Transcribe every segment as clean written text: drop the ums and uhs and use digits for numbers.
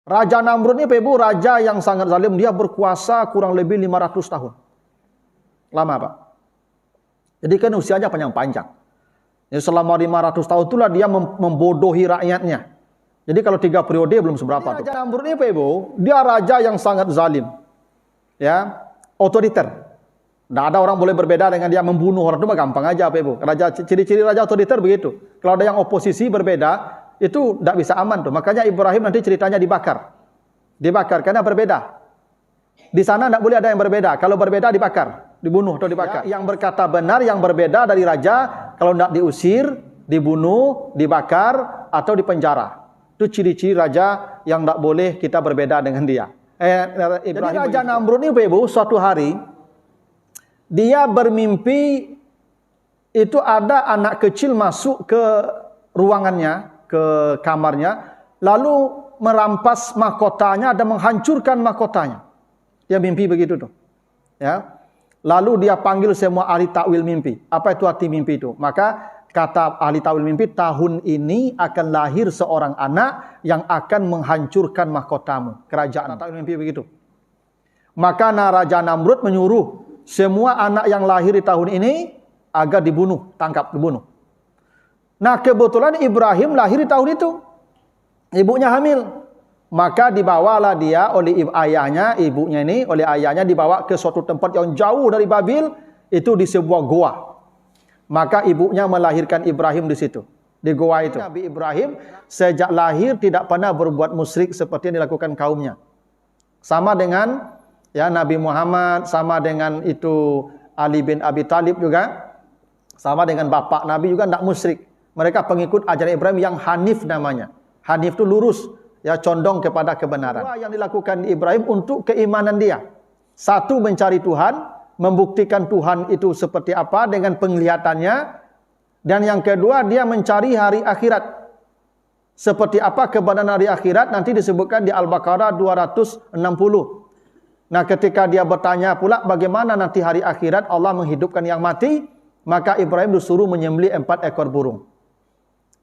Raja Namrud ini Ibu, raja yang sangat zalim. Dia berkuasa kurang lebih 500 tahun. Lama Pak. Jadi kan usianya panjang-panjang. Jadi selama 500 tahun itulah dia membodohi rakyatnya. Jadi kalau 3 periode belum seberapa. Raja Namrud ini Ibu, dia raja yang sangat zalim. Ya, otoriter. Tidak ada orang boleh berbeda dengan dia, membunuh orang itu mah gampang aja Pak Ibu. Ciri-ciri raja otoriter begitu. Kalau ada yang oposisi berbeda, itu tidak bisa aman tuh. Makanya Ibrahim nanti ceritanya dibakar. Dibakar karena berbeda. Di sana tidak boleh ada yang berbeda. Kalau berbeda dibakar, dibunuh atau dibakar. Ya, yang berkata benar yang berbeda dari raja, kalau tidak diusir, dibunuh, dibakar atau dipenjara. Itu ciri-ciri raja yang tidak boleh kita berbeda dengan dia. Jadi Raja Namrud ini Pak Ibu, suatu hari dia bermimpi itu ada anak kecil masuk ke ruangannya, ke kamarnya, lalu merampas mahkotanya dan menghancurkan mahkotanya. Dia mimpi begitu tuh. Ya. Lalu dia panggil semua ahli takwil mimpi. Apa itu arti mimpi itu? Maka kata ahli takwil mimpi, tahun ini akan lahir seorang anak yang akan menghancurkan mahkotamu, kerajaan. Takwil mimpi begitu. Maka Raja Namrud menyuruh semua anak yang lahir di tahun ini agar dibunuh, tangkap, dibunuh. Nah kebetulan Ibrahim lahir di tahun itu. Ibunya hamil. Maka dibawalah dia oleh ayahnya, ibunya ini, oleh ayahnya dibawa ke suatu tempat yang jauh dari Babil. Itu di sebuah goa. Maka ibunya melahirkan Ibrahim di situ. Di goa itu. Nabi Ibrahim sejak lahir tidak pernah berbuat musyrik seperti yang dilakukan kaumnya. Sama dengan ya Nabi Muhammad, sama dengan itu Ali bin Abi Thalib juga. Sama dengan bapak Nabi juga tidak musyrik. Mereka pengikut ajaran Ibrahim yang Hanif namanya. Hanif itu lurus, ya condong kepada kebenaran. Dua yang dilakukan Ibrahim untuk keimanan dia. Satu mencari Tuhan, membuktikan Tuhan itu seperti apa dengan penglihatannya. Dan yang kedua dia mencari hari akhirat. Seperti apa kebenaran hari akhirat nanti disebutkan di Al-Baqarah 260. Nah ketika dia bertanya pula bagaimana nanti hari akhirat Allah menghidupkan yang mati, maka Ibrahim disuruh menyembelih 4 ekor burung.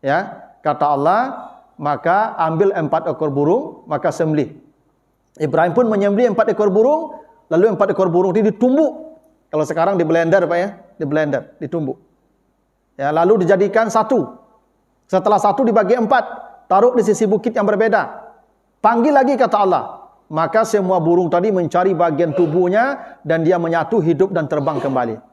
Ya, kata Allah, maka ambil 4 ekor burung, maka sembelih. Ibrahim pun menyembelih 4 ekor burung, lalu 4 ekor burung itu ditumbuk. Kalau sekarang di blender Pak ya, di blender, ditumbuk. Ya, lalu dijadikan satu. Setelah satu dibagi 4, taruh di sisi bukit yang berbeda. Panggil lagi kata Allah. Maka semua burung tadi mencari bagian tubuhnya dan dia menyatu, hidup dan terbang kembali.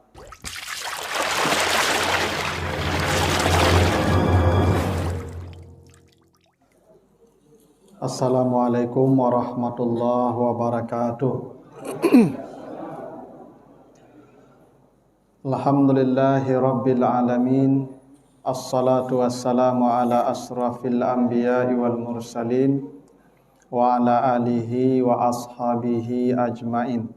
Assalamualaikum warahmatullahi wabarakatuh. Alhamdulillahi rabbil alamin. Assalatu wassalamu ala asrafil anbiya'i wal mursalin wa ala alihi wa ashabihi ajmain.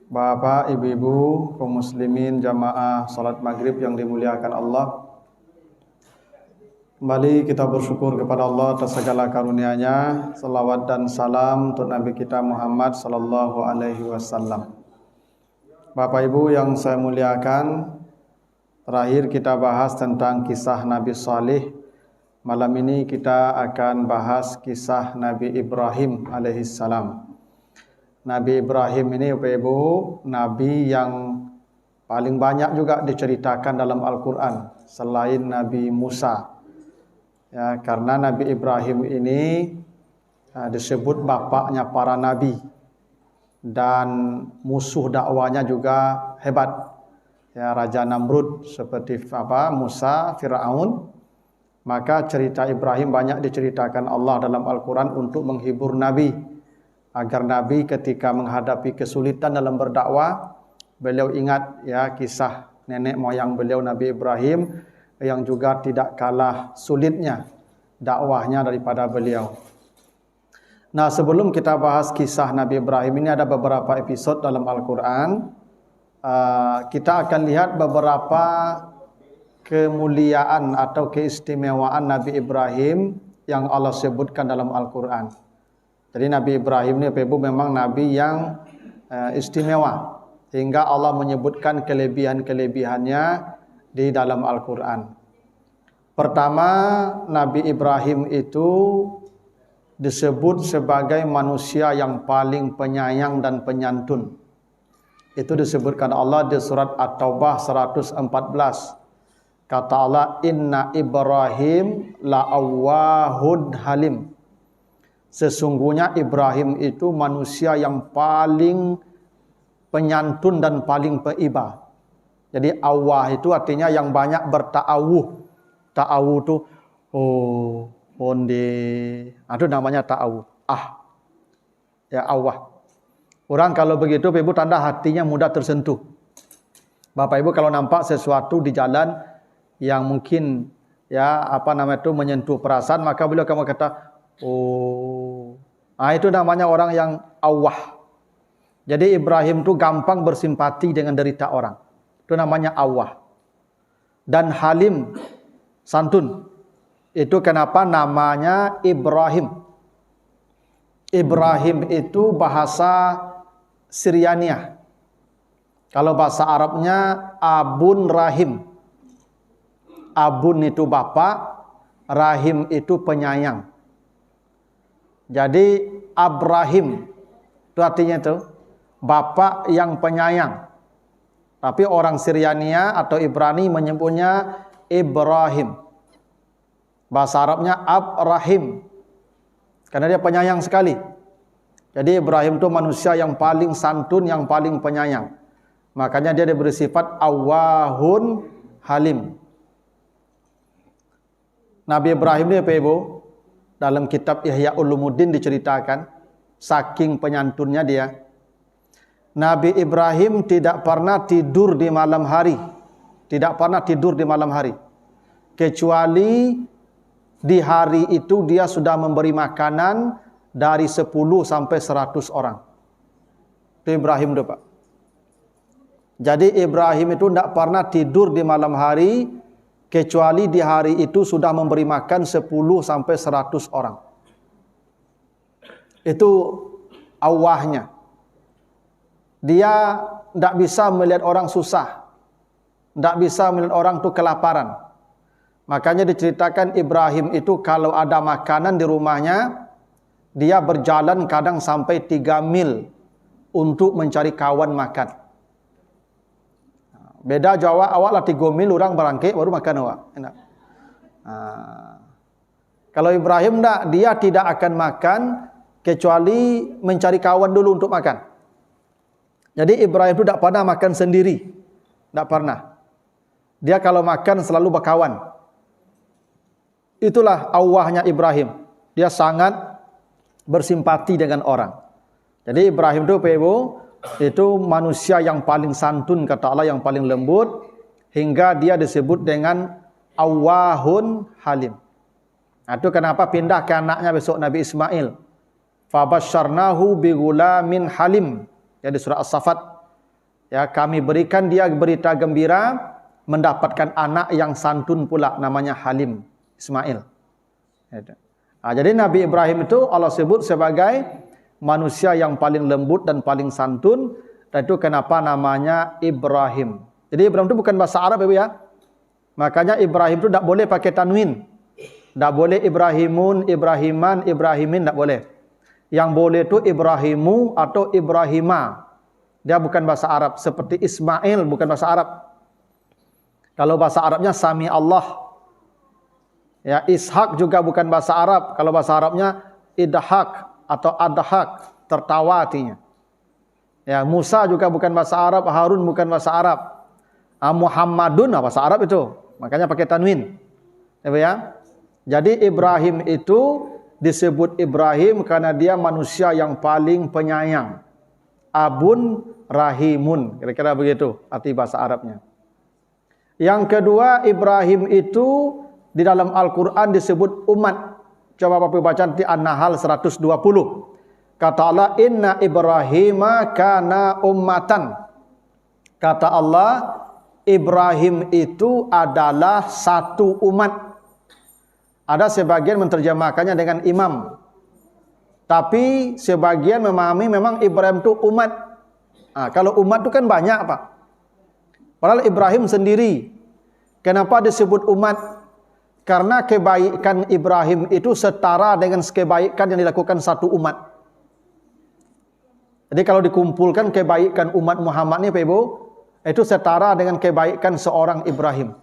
Bapak, ibu-ibu, kaum muslimin jamaah salat maghrib yang dimuliakan Allah. Kembali kita bersyukur kepada Allah atas segala karunia-Nya. Salawat dan salam untuk Nabi kita Muhammad sallallahu alaihi wasallam. Bapak Ibu yang saya muliakan, terakhir kita bahas tentang kisah Nabi Saleh. Malam ini kita akan bahas kisah Nabi Ibrahim alaihissalam. Nabi Ibrahim ini Bapak Ibu, Nabi yang paling banyak juga diceritakan dalam Al-Quran selain Nabi Musa. Ya, karena Nabi Ibrahim ini disebut bapaknya para nabi dan musuh dakwanya juga hebat. Ya, Raja Namrud seperti Musa, Firaun. Maka cerita Ibrahim banyak diceritakan Allah dalam Al-Quran untuk menghibur Nabi. Agar Nabi ketika menghadapi kesulitan dalam berdakwah, beliau ingat ya kisah nenek moyang beliau Nabi Ibrahim yang juga tidak kalah sulitnya dakwahnya daripada beliau. Nah, sebelum kita bahas kisah Nabi Ibrahim ini ada beberapa episode dalam Al-Quran. Kita akan lihat beberapa kemuliaan atau keistimewaan Nabi Ibrahim yang Allah sebutkan dalam Al-Quran. Jadi Nabi Ibrahim ini Ibu memang Nabi yang istimewa. Hingga Allah menyebutkan kelebihan-kelebihannya di dalam Al-Quran. Pertama, Nabi Ibrahim itu disebut sebagai manusia yang paling penyayang dan penyantun. Itu disebutkan Allah di surat At-Taubah 114. Kata Allah, inna Ibrahim la'awwahud halim. Sesungguhnya Ibrahim itu manusia yang paling penyantun dan paling peiba. Jadi awah itu artinya yang banyak berta'awuh. Ta'awuh itu onde. Itu namanya ta'awuh. Ya awah. Orang kalau begitu Ibu tanda hatinya mudah tersentuh. Bapak Ibu kalau nampak sesuatu di jalan yang mungkin menyentuh perasaan, maka beliau akan kata, itu namanya orang yang awah. Jadi Ibrahim itu gampang bersimpati dengan derita orang. Itu namanya awah. Dan halim, santun. Itu kenapa namanya Ibrahim. Ibrahim itu bahasa Syriania. Kalau bahasa Arabnya Abun Rahim. Abun itu bapak, Rahim itu penyayang. Jadi Abrahim itu artinya itu bapak yang penyayang. Tapi orang Syriania atau Ibrani menyebutnya Ibrahim. Bahasa Arabnya Abrahim. Karena dia penyayang sekali. Jadi Ibrahim itu manusia yang paling santun, yang paling penyayang. Makanya dia diberi sifat awahun halim. Nabi Ibrahim ini Ibu, dalam kitab Ihya Ulumuddin diceritakan, saking penyantunnya dia. Nabi Ibrahim tidak pernah tidur di malam hari. Tidak pernah tidur di malam hari. Kecuali di hari itu dia sudah memberi makanan dari 10 sampai 100 orang. Itu Ibrahim itu Pak. Jadi Ibrahim itu tidak pernah tidur di malam hari, kecuali di hari itu sudah memberi makan 10 sampai 100 orang. Itu awahnya. Dia tidak bisa melihat orang susah. Tidak bisa melihat orang itu kelaparan. Makanya diceritakan Ibrahim itu kalau ada makanan di rumahnya, dia berjalan kadang sampai 3 mil untuk mencari kawan makan. Beda Jawa, awak lah 3 mil orang berangkit baru makan awak. Kalau Ibrahim dia tidak akan makan kecuali mencari kawan dulu untuk makan. Jadi Ibrahim itu tidak pernah makan sendiri. Tidak pernah. Dia kalau makan selalu berkawan. Itulah awahnya Ibrahim. Dia sangat bersimpati dengan orang. Jadi Ibrahim itu manusia yang paling santun, kata Allah, yang paling lembut, hingga dia disebut dengan awahun halim. Itu kenapa pindah ke anaknya besok Nabi Ismail. Fabasyarnahu bighulamin halim. Ya, di surah As-Saffat, ya, kami berikan dia berita gembira mendapatkan anak yang santun pula, namanya Halim, Ismail. Jadi Nabi Ibrahim itu Allah sebut sebagai manusia yang paling lembut dan paling santun, dan itu kenapa namanya Ibrahim. Jadi Ibrahim itu bukan bahasa Arab Ibu ya. Makanya Ibrahim itu tidak boleh pakai tanwin. Tidak boleh Ibrahimun, Ibrahiman, Ibrahimin, tidak boleh. Yang boleh itu Ibrahimu atau Ibrahima. Dia bukan bahasa Arab. Seperti Ismail bukan bahasa Arab. Kalau bahasa Arabnya Sami Allah. Ya, Ishak juga bukan bahasa Arab. Kalau bahasa Arabnya Idhak atau Adhak, tertawa artinya. Ya, Musa juga bukan bahasa Arab, Harun bukan bahasa Arab. Muhammadun bahasa Arab itu. Makanya pakai tanwin. Ya. Jadi Ibrahim itu disebut Ibrahim karena dia manusia yang paling penyayang. Abun Rahimun, kira-kira begitu arti bahasa Arabnya. Yang kedua, Ibrahim itu di dalam Al-Quran disebut umat. Coba Bapak baca nanti An-Nahl 120. Kata Allah, inna Ibrahima kana ummatan. Kata Allah, Ibrahim itu adalah satu umat. Ada sebagian menerjemahkannya dengan imam. Tapi sebagian memahami memang Ibrahim itu umat. Kalau umat itu kan banyak Pak. Padahal Ibrahim sendiri. Kenapa disebut umat? Karena kebaikan Ibrahim itu setara dengan kebaikan yang dilakukan satu umat. Jadi kalau dikumpulkan kebaikan umat Muhammad ni Pak Ibu, itu setara dengan kebaikan seorang Ibrahim.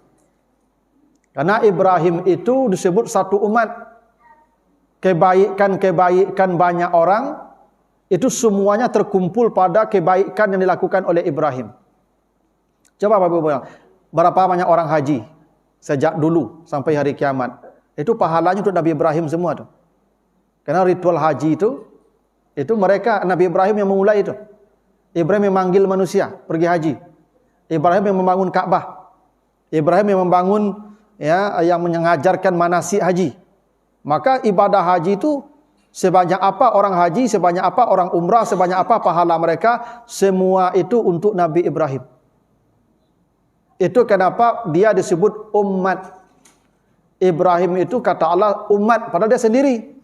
Karena Ibrahim itu disebut satu umat. Kebaikan-kebaikan banyak orang, itu semuanya terkumpul pada kebaikan yang dilakukan oleh Ibrahim. Coba Pak Ibu bilang, berapa banyak orang haji sejak dulu sampai hari kiamat? Itu pahalanya untuk Nabi Ibrahim semua tu. Karena ritual haji itu mereka, Nabi Ibrahim yang memulai itu. Ibrahim yang memanggil manusia pergi haji. Ibrahim yang membangun Ka'bah. Ibrahim yang membangun, yang mengajarkan manasik haji. Maka ibadah haji itu sebanyak apa orang haji, sebanyak apa orang umrah, sebanyak apa pahala mereka, semua itu untuk Nabi Ibrahim. Itu kenapa dia disebut umat. Ibrahim itu kata Allah umat, padahal dia sendiri,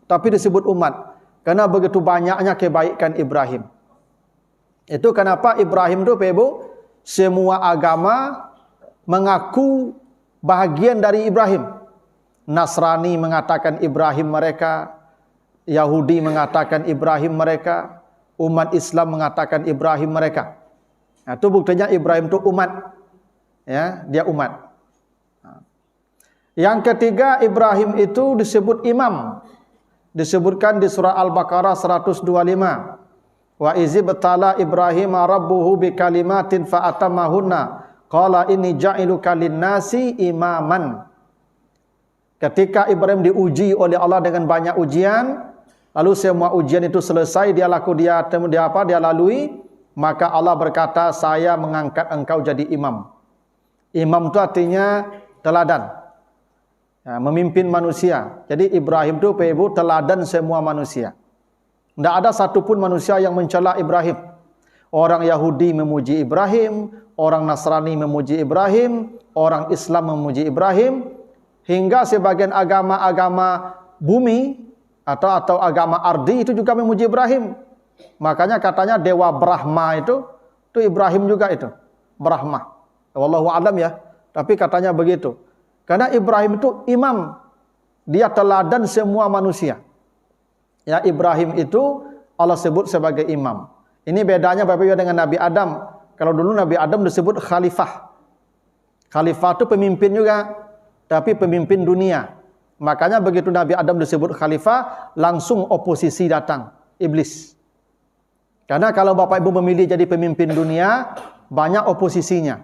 tapi disebut umat. Karena begitu banyaknya kebaikan Ibrahim. Itu kenapa Ibrahim itu Pak Ibu, semua agama mengaku bahagian dari Ibrahim. Nasrani mengatakan Ibrahim mereka, Yahudi mengatakan Ibrahim mereka, umat Islam mengatakan Ibrahim mereka. Nah, itu buktinya Ibrahim itu umat. Ya, dia umat. Yang ketiga, Ibrahim itu disebut imam. Disebutkan di surah Al-Baqarah 125. Wa izibtala Ibrahim rabbuhu bikalimatin fa'atamahunna qala inni ja'iluka lin-nasi imaman. Ketika Ibrahim diuji oleh Allah dengan banyak ujian, lalu semua ujian itu selesai, dia lalui, maka Allah berkata, saya mengangkat engkau jadi imam. Imam itu artinya teladan, memimpin manusia. Jadi Ibrahim itu Pak Ibu teladan semua manusia. Tidak ada satupun manusia yang mencela Ibrahim. Orang Yahudi memuji Ibrahim, orang Nasrani memuji Ibrahim, orang Islam memuji Ibrahim, hingga sebagian agama-agama bumi atau agama ardi itu juga memuji Ibrahim. Makanya katanya dewa Brahma itu Ibrahim juga itu, Brahma. Wallahu a'lam ya, tapi katanya begitu. Karena Ibrahim itu imam, dia teladan semua manusia. Ya, Ibrahim itu Allah sebut sebagai imam. Ini bedanya Bapak Ibu dengan Nabi Adam. Kalau dulu Nabi Adam disebut khalifah. Khalifah itu pemimpin juga, tapi pemimpin dunia. Makanya begitu Nabi Adam disebut khalifah, langsung oposisi datang, iblis. Karena kalau Bapak Ibu memilih jadi pemimpin dunia, banyak oposisinya.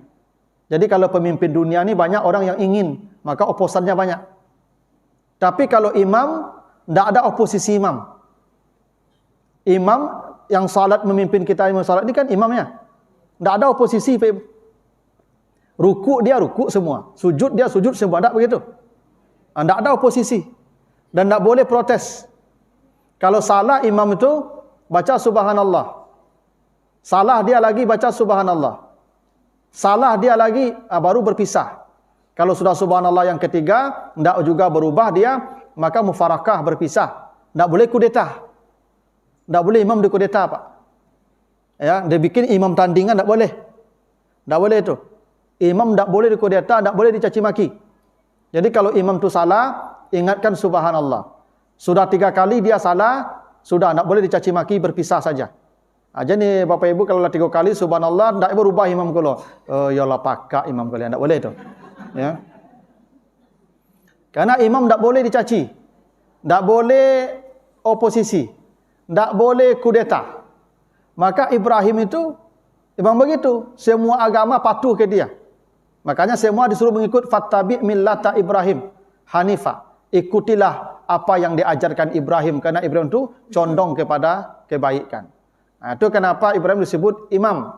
Jadi kalau pemimpin dunia ini banyak orang yang ingin, maka oposannya banyak. Tapi kalau imam, tidak ada oposisi imam. Imam yang salat memimpin kita, imam salat ini kan imamnya. Tidak ada oposisi. Ruku dia ruku semua, sujud dia sujud semua, tidak begitu. Tidak ada oposisi. Dan tidak boleh protes. Kalau salah imam itu, baca subhanallah. Salah dia lagi baca subhanallah. Salah dia lagi, baru berpisah. Kalau sudah subhanallah yang ketiga, tidak juga berubah dia, maka mufarakah berpisah. Tidak boleh kudeta. Tidak boleh imam dikudeta Pak. Ya, dia bikin imam tandingan, tidak boleh. Tidak boleh itu. Imam tidak boleh dikudeta, tidak boleh dicaci maki. Jadi kalau imam itu salah, ingatkan subhanallah. Sudah 3 kali dia salah, sudah tidak boleh dicaci maki, berpisah saja. Jadi Bapak Ibu kalau 3 kali subhanallah tidak berubah imam kalau yalah pakak imam kalian, tidak boleh itu. Ya. Karena imam tidak boleh dicaci. Tidak boleh oposisi. Tidak boleh kudeta. Maka Ibrahim itu memang begitu, semua agama patuh ke dia. Makanya semua disuruh mengikut fattabi millata Ibrahim Hanifah. Ikutilah apa yang diajarkan Ibrahim, karena Ibrahim itu condong kepada kebaikan. Nah, itu kenapa Ibrahim disebut imam.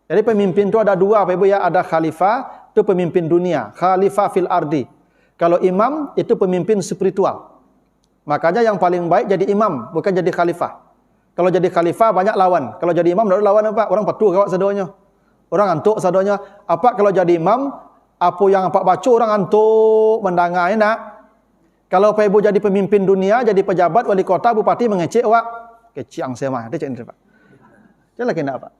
Jadi pemimpin itu ada 2 Bapak Ibu ya, ada khalifah, itu pemimpin dunia, khalifah fil ardi. Kalau imam itu pemimpin spiritual. Makanya yang paling baik jadi imam, bukan jadi khalifah. Kalau jadi khalifah banyak lawan. Kalau jadi imam tidak ada lawan apa? Orang patuh kawak sadonya. Orang antuk sadonya. Apa kalau jadi imam, apa yang apa baca orang antuk mendengar enak. Kalau Bapak Ibu jadi pemimpin dunia, jadi pejabat, wali kota, bupati mengecek awak, keciang semah, dia cek ini Pak. Jangan lagi nak Pak.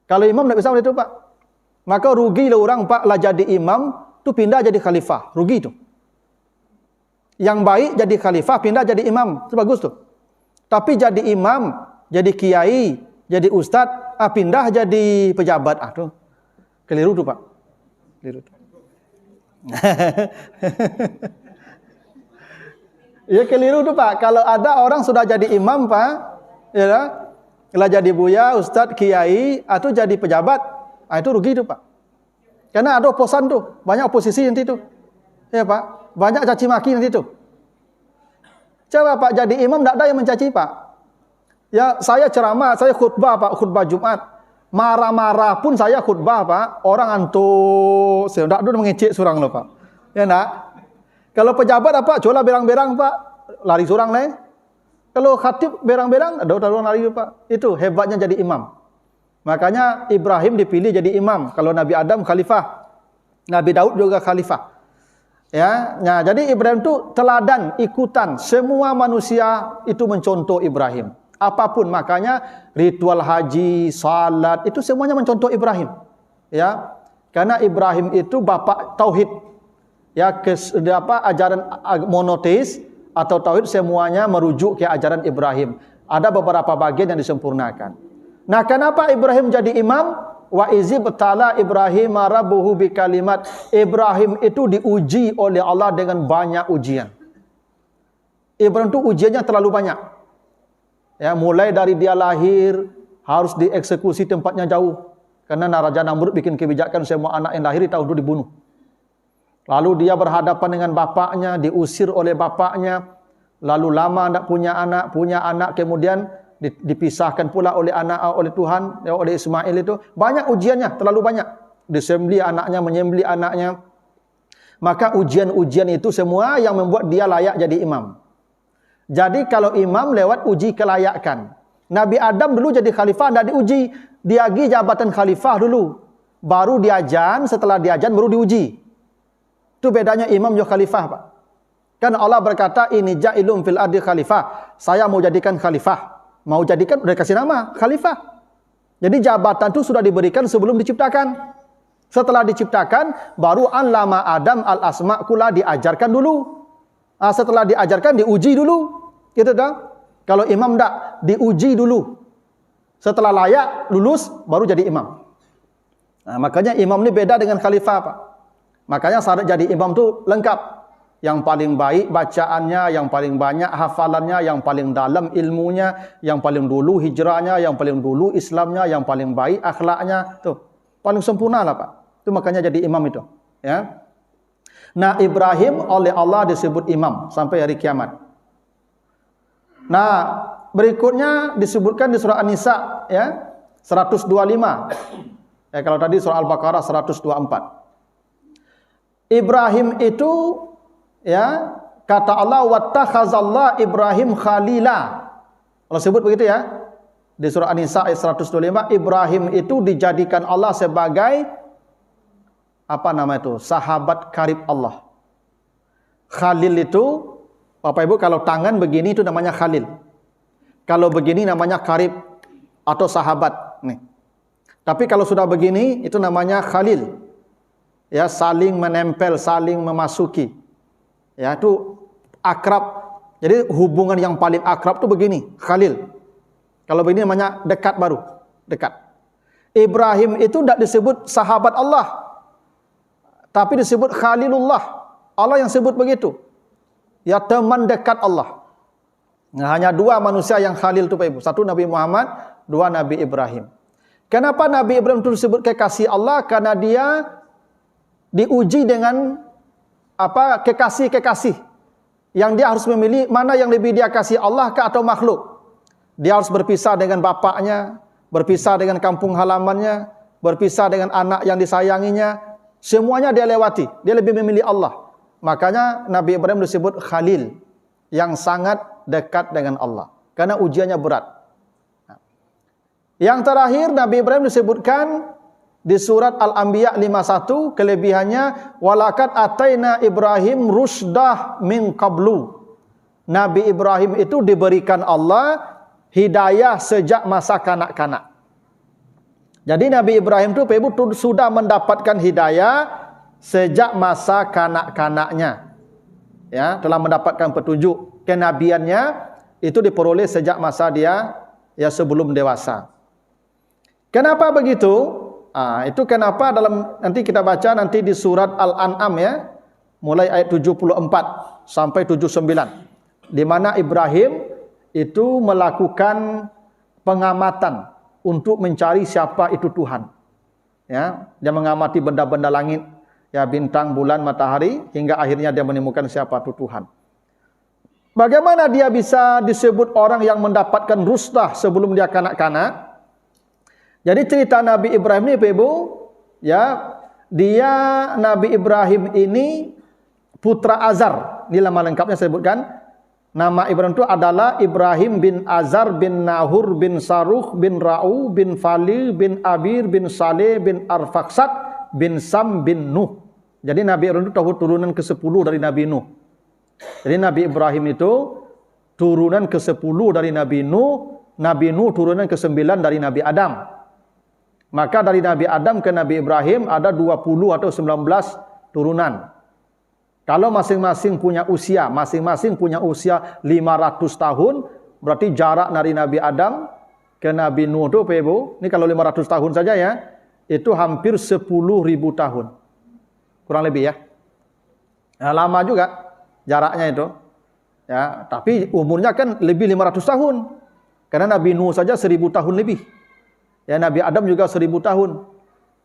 Kalau imam tidak bisa begitu Pak. Maka rugilah orang Pak lah jadi imam, tu itu pindah jadi khalifah. Rugi itu. Yang baik jadi khalifah, pindah jadi imam. Itu bagus tuh. Tapi jadi imam, jadi kiai, jadi ustadz, pindah jadi pejabat. Tuh. Keliru tuh Pak. Keliru tuh. Ya keliru tuh Pak. Kalau ada orang sudah jadi imam Pak, ya, kalau jadi buya, ustadz, kiai, atau jadi pejabat, itu rugi tuh Pak. Karena ada oposan tuh, banyak oposisi nanti tuh, ya Pak, banyak caci maki nanti tuh. Coba Pak jadi imam, tidak ada yang mencaci Pak. Ya saya ceramah, saya khutbah Pak, khutbah Jumat, marah-marah pun saya khutbah Pak. Orang antuk, saya tidak ada mengecek surang loh Pak. Ya nak. Kalau pejabat apa? Coba berang-berang Pak, lari surang lah. Kalau khatib berang-berang, ada orang lari Pak. Itu hebatnya jadi imam. Makanya Ibrahim dipilih jadi imam. Kalau Nabi Adam khalifah, Nabi Daud juga khalifah. Ya, nah, jadi Ibrahim itu teladan, ikutan. Semua manusia itu mencontoh Ibrahim. Apapun, makanya ritual haji, salat, itu semuanya mencontoh Ibrahim. Ya, karena Ibrahim itu bapak tauhid. Ya, ajaran monoteis atau tauhid semuanya merujuk ke ajaran Ibrahim. Ada beberapa bagian yang disempurnakan. Nah, kenapa Ibrahim jadi imam? Wa izib tala Ibrahim rabbuhu bikalimat. Ibrahim itu diuji oleh Allah dengan banyak ujian. Ibrahim itu ujiannya terlalu banyak. Ya, mulai dari dia lahir harus dieksekusi tempatnya jauh. Karena Raja Namrud bikin kebijakan semua anak yang lahir tahun itu dibunuh. Lalu dia berhadapan dengan bapaknya, diusir oleh bapaknya. Lalu lama tidak punya anak, kemudian dipisahkan pula oleh Tuhan, oleh Ismail itu. Banyak ujiannya, terlalu banyak. Disembelih anaknya, menyembelih anaknya. Maka ujian-ujian itu semua yang membuat dia layak jadi imam. Jadi kalau imam lewat uji kelayakan. Nabi Adam dulu jadi khalifah, tidak diuji. Dia pergi jabatan khalifah dulu. Baru diajan, setelah diajan baru diuji. Itu bedanya imam dan khalifah Pak. Kan Allah berkata, ini ja'ilum fil ardi khalifah. Saya mau jadikan khalifah. Mau jadikan, udah kasih nama, khalifah. Jadi jabatan itu sudah diberikan sebelum diciptakan. Setelah diciptakan, baru anlama Adam al-asma' kula diajarkan dulu. Setelah diajarkan, diuji dulu. Gitu dah. Kalau imam tak, diuji dulu. Setelah layak, lulus, baru jadi imam. Nah, makanya imam ini beda dengan khalifah Pak. Makanya syarat jadi imam itu lengkap. Yang paling baik bacaannya, yang paling banyak hafalannya, yang paling dalam ilmunya, yang paling dulu hijrahnya, yang paling dulu Islamnya, yang paling baik akhlaknya. Tuh, paling sempurna lah Pak. Itu makanya jadi imam itu. Ya. Nah, Ibrahim oleh Allah disebut imam sampai hari kiamat. Nah, berikutnya disebutkan di surah An-Nisa ya, 125. Ya, kalau tadi surah Al-Baqarah 124. Ibrahim itu ya, kata Allah wattakhazallahu Ibrahim khalila. Allah sebut begitu ya. Di surah An-Nisa ayat 125, Ibrahim itu dijadikan Allah sebagai apa nama itu? Sahabat karib Allah. Khalil itu Bapak Ibu kalau tangan begini itu namanya khalil. Kalau begini namanya karib atau sahabat nih. Tapi kalau sudah begini itu namanya khalil. Ya, saling menempel, saling memasuki. Ya, itu akrab. Jadi hubungan yang paling akrab itu begini, khalil. Kalau begini namanya dekat baru, dekat. Ibrahim itu tidak disebut sahabat Allah, tapi disebut khalilullah. Allah yang sebut begitu. Ya, teman dekat Allah. Nah, hanya dua manusia yang khalil itu Pak Ibu. Satu Nabi Muhammad, dua Nabi Ibrahim. Kenapa Nabi Ibrahim itu disebut kekasih Allah? Karena dia diuji dengan apa kekasih-kekasih yang dia harus memilih mana yang lebih dia kasih, Allah kah atau makhluk. Dia harus berpisah dengan bapaknya, berpisah dengan kampung halamannya, berpisah dengan anak yang disayanginya. Semuanya dia lewati. Dia lebih memilih Allah. Makanya Nabi Ibrahim disebut Khalil, yang sangat dekat dengan Allah. Karena ujiannya berat. Yang terakhir Nabi Ibrahim disebutkan di surat Al-Anbiya 51, kelebihannya walaqad ataina Ibrahim rusdah min qablu. Nabi Ibrahim itu diberikan Allah hidayah sejak masa kanak-kanak. Jadi Nabi Ibrahim itu sudah mendapatkan hidayah sejak masa kanak-kanaknya. Ya, telah mendapatkan petunjuk. Kenabiannya itu diperoleh sejak masa dia ya sebelum dewasa. Kenapa begitu? Itu kenapa nanti kita baca nanti di surat Al-An'am ya, mulai ayat 74 sampai 79, di mana Ibrahim itu melakukan pengamatan untuk mencari siapa itu Tuhan. Ya, dia mengamati benda-benda langit, ya bintang, bulan, matahari, hingga akhirnya dia menemukan siapa itu Tuhan. Bagaimana dia bisa disebut orang yang mendapatkan rusdah sebelum dia kanak-kanak? Jadi cerita Nabi Ibrahim ini, Ibu, ya, dia Nabi Ibrahim ini putra Azar. Ini nama lengkapnya saya sebutkan. Nama Ibrahim itu adalah Ibrahim bin Azar bin Nahur bin Saruh bin Ra'u bin Fali bin Abir bin Saleh bin Arfaksat bin Sam bin Nuh. Jadi Nabi Ibrahim itu turunan ke-10 dari Nabi Nuh. Jadi Nabi Ibrahim itu turunan ke-10 dari Nabi Nuh. Nabi Nuh turunan ke-9 dari Nabi Adam. Maka dari Nabi Adam ke Nabi Ibrahim ada 20 atau 19 turunan. Kalau masing-masing punya usia 500 tahun, berarti jarak dari Nabi Adam ke Nabi Nuh itu, Ibu, ini kalau 500 tahun saja ya, itu hampir 10.000 tahun. Kurang lebih ya. Nah, lama juga jaraknya itu. Ya, tapi umurnya kan lebih 500 tahun. Karena Nabi Nuh saja 1000 tahun lebih. Ya, Nabi Adam juga 1000 tahun.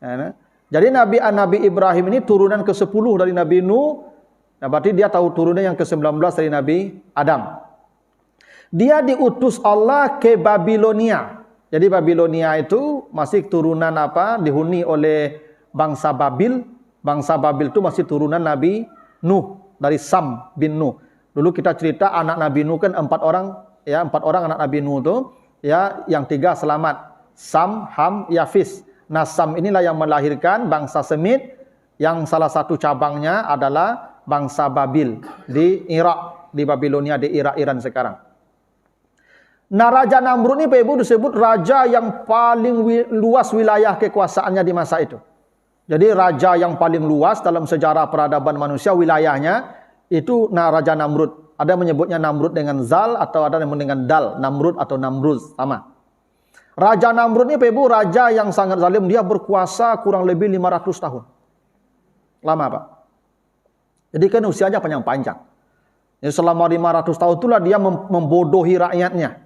Ya, jadi Nabi Ibrahim ini turunan ke-10 dari Nabi Nuh. Nah, berarti dia tahu turunan yang ke-19 dari Nabi Adam. Dia diutus Allah ke Babilonia. Jadi Babilonia itu masih turunan dihuni oleh bangsa Babil. Bangsa Babil itu masih turunan Nabi Nuh dari Sam bin Nuh. Dulu kita cerita anak Nabi Nuh kan 4 orang, ya, 4 orang anak Nabi Nuh itu, ya, yang 3 selamat. Sam, Ham, Yafis. Nah, Sam inilah yang melahirkan bangsa Semit, yang salah satu cabangnya adalah bangsa Babil di Irak, di Babilonia, di Irak, Iran sekarang. Nah, Raja Namrud ini, Pak Ibu, disebut raja yang paling luas wilayah kekuasaannya di masa itu. Jadi raja yang paling luas dalam sejarah peradaban manusia wilayahnya itu Raja Namrud. Ada menyebutnya Namrud dengan Zal atau ada yang dengan Dal, Namrud atau Namruz, sama. Raja Namrud ini, Pak Ibu, raja yang sangat zalim. Dia berkuasa kurang lebih 500 tahun. Lama, Pak. Jadi kan usianya panjang-panjang. Jadi selama 500 tahun itulah dia membodohi rakyatnya.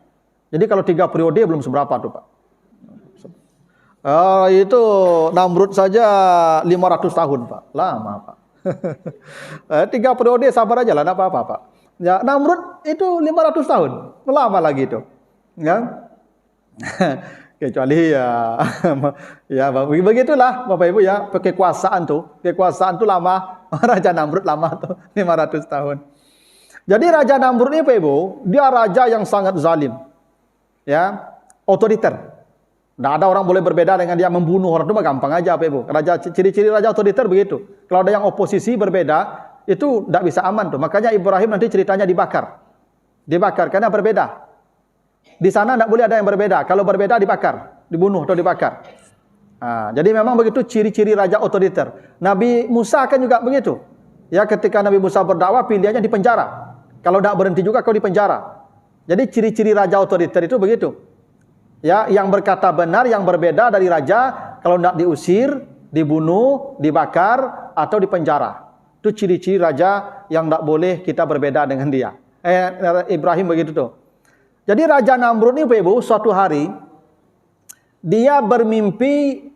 Jadi kalau 3 periode belum seberapa tuh, Pak. Itu Namrud saja 500 tahun, Pak. Lama, Pak. 3 periode sabar aja lah, enggak apa-apa, Pak. Ya, Namrud itu 500 tahun. Lama lagi itu. Ya. Kecuali ya begitulah Bapak Ibu ya, kekuasaan tuh lama. Raja Namrud lama tuh 500 tahun. Jadi Raja Namrud ini, Pak Ibu, dia raja yang sangat zalim. Ya, otoriter. Tidak ada orang boleh berbeda dengan dia, membunuh orang itu mah gampang aja, Pak Ibu. Ciri-ciri raja otoriter begitu. Kalau ada yang oposisi berbeda, itu tidak bisa aman tuh. Makanya Ibrahim nanti ceritanya dibakar. Dibakar karena berbeda. Di sana tidak boleh ada yang berbeda. Kalau berbeda dibakar, dibunuh atau dibakar. Jadi memang begitu ciri-ciri raja otoriter. Nabi Musa kan juga begitu. Ya, ketika Nabi Musa berdakwah, pilihannya di penjara. Kalau tidak berhenti juga kau di penjara. Jadi ciri-ciri raja otoriter itu begitu. Ya, yang berkata benar, yang berbeda dari raja, kalau tidak diusir, dibunuh, dibakar atau di penjara. Itu ciri-ciri raja yang tidak boleh kita berbeda dengan dia. Ibrahim begitu tuh. Jadi Raja Namrud ini, Pak Ibu, suatu hari dia bermimpi